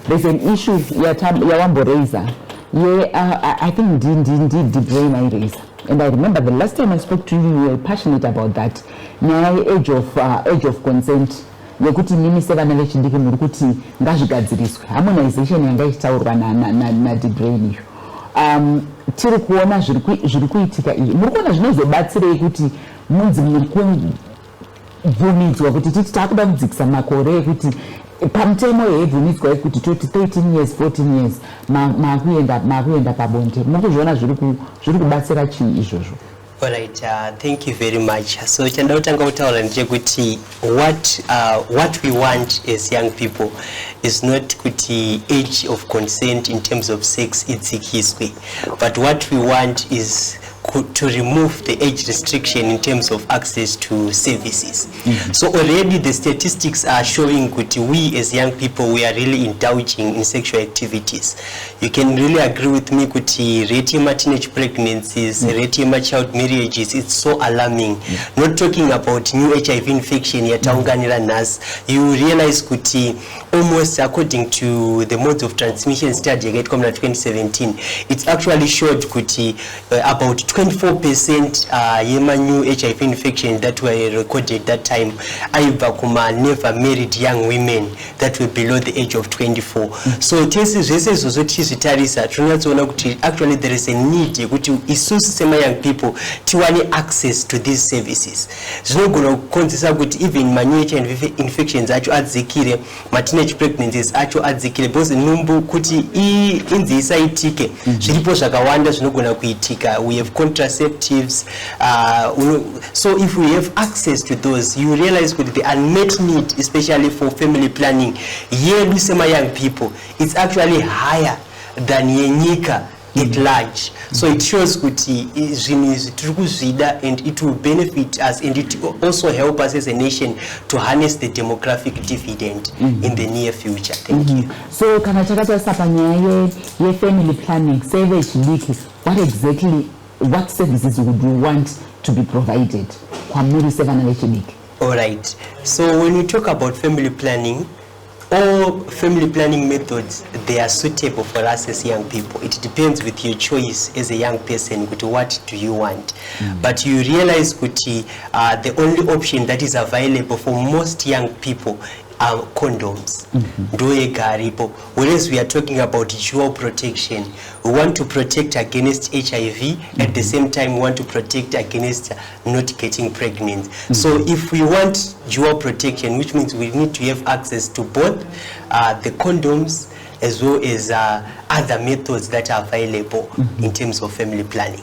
there's an issue Razor. I think the brain I raise. And I remember the last time I spoke to you, you were passionate about that. Nyaya age of consent. Yekuti mimi sevana vechidiki muri kuti ngazvigadziriswe harmonization yanga ichitaurwa na brain iyo. Tiri kuona zviri kuitika izvi. Muri kuona zvinozobatsirei kuti munzi muri kubvumidzwa kuti titi takuda kudzikisa makore ekuti pamutemo yeibvumidzwa yekuti 13 years 14 years makuenda pabonde. Muri kuzviona zviri kubatsira chii izvozvo? All right, thank you very much. So what we want as young people is not kuti age of consent in terms of sex itsikiswe, but what we want is to remove the age restriction in terms of access to services. So already the statistics are showing that we as young people, we are really indulging in sexual activities. You can really agree with me that rate of teenage pregnancies, rate of child marriages, it's so alarming. Not talking about new HIV infection, you realize that almost according to the modes of transmission study in 2017, it's actually showed that about 24% new HIV infections that were recorded that time never married young women that were below the age of 24. So actually there is a need to young people to want access to these services. Even new HIV infections actually teenage pregnancies actually because we have contraceptives, so if we have access to those, you realize that the unmet need, especially for family planning, here young people, it's actually higher than yenyika at large. So it shows that and it will benefit us, and it will also help us as a nation to harness the demographic dividend in the near future. Thank you. So can I talk about family planning? What services would you want to be provided? All right. So when we talk about family planning, all family planning methods, they are suitable for us as young people. It depends with your choice as a young person, what do you want. But you realize that the only option that is available for most young people are condoms. Whereas we are talking about dual protection. We want to protect against HIV, at the same time we want to protect against not getting pregnant. So if we want dual protection, which means we need to have access to both the condoms as well as other methods that are available in terms of family planning.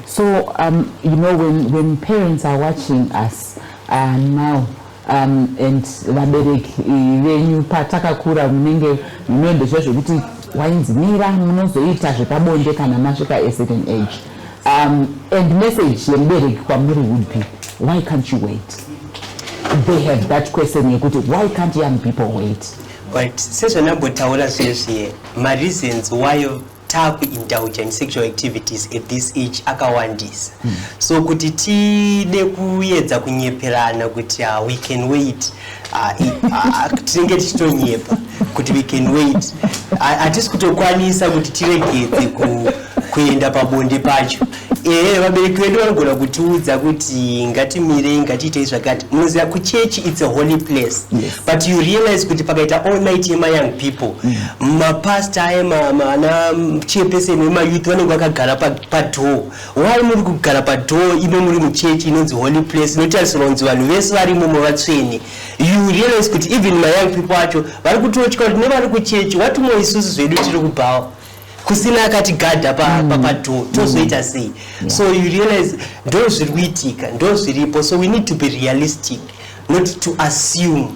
So when parents are watching us now, and vabereki venyu patakakura munenge munoendeswa zvekuti wainzimira munozoita zvepabonde kana masvika a certain age, and message yemubereki kwamuri would be, why can't you wait? They have that question yekuti why can't young people wait? But sezvonambotaura zvezve my reasons why indulge in sexual activities at this age akawandisa. So kuti tide kuedza kunyeperana kuti we can wait, tinenge tichitonyepa kuti we can wait, hatisi kutokwanisa kuti tiregedze kuenda pabonde pacho. Vabereki vedu vanogona kutiudza kuti ngatimirei ngatiitei zvakati. Munoziva kuchechi it's a holy place, but you realize kuti pakaita all night young people, mapasta ana chairperson wemayouth vanenge vakagara padhoo. Why muri kugara padhoo ime muri muchechi inonzi holy place inotarisirwa kunzi vanhu vese varimo vatsvene? You realize kuti even my young people acho vari kutotya kuti nevari kuchechi watumo isusu zvedu tiri kubhawa kusina akati gadha papadhoo tozoita sei? So you realize ndo zviri kuitika, ndo zviripo. So we need to be realistic, not to assume.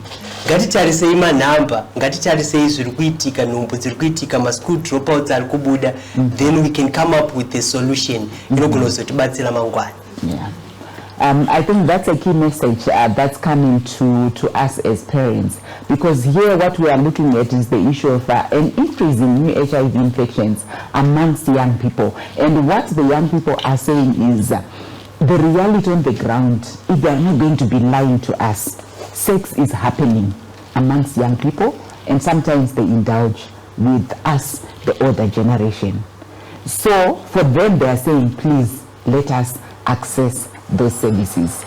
Ngatitarisei manhamba, ngatitarisei zviri kuitika, nhumbu dziri kuitika, maschool dropouts ari kubuda, then we can come up with a solution inogona kuzotibatsira mangwana. I think that's a key message that's coming to us as parents, because here what we are looking at is the issue of an increase in new HIV infections amongst young people. And what the young people are saying is the reality on the ground, if they are not going to be lying to us, sex is happening amongst young people, and sometimes they indulge with us, the older generation. So for them, they are saying, please let us access those services.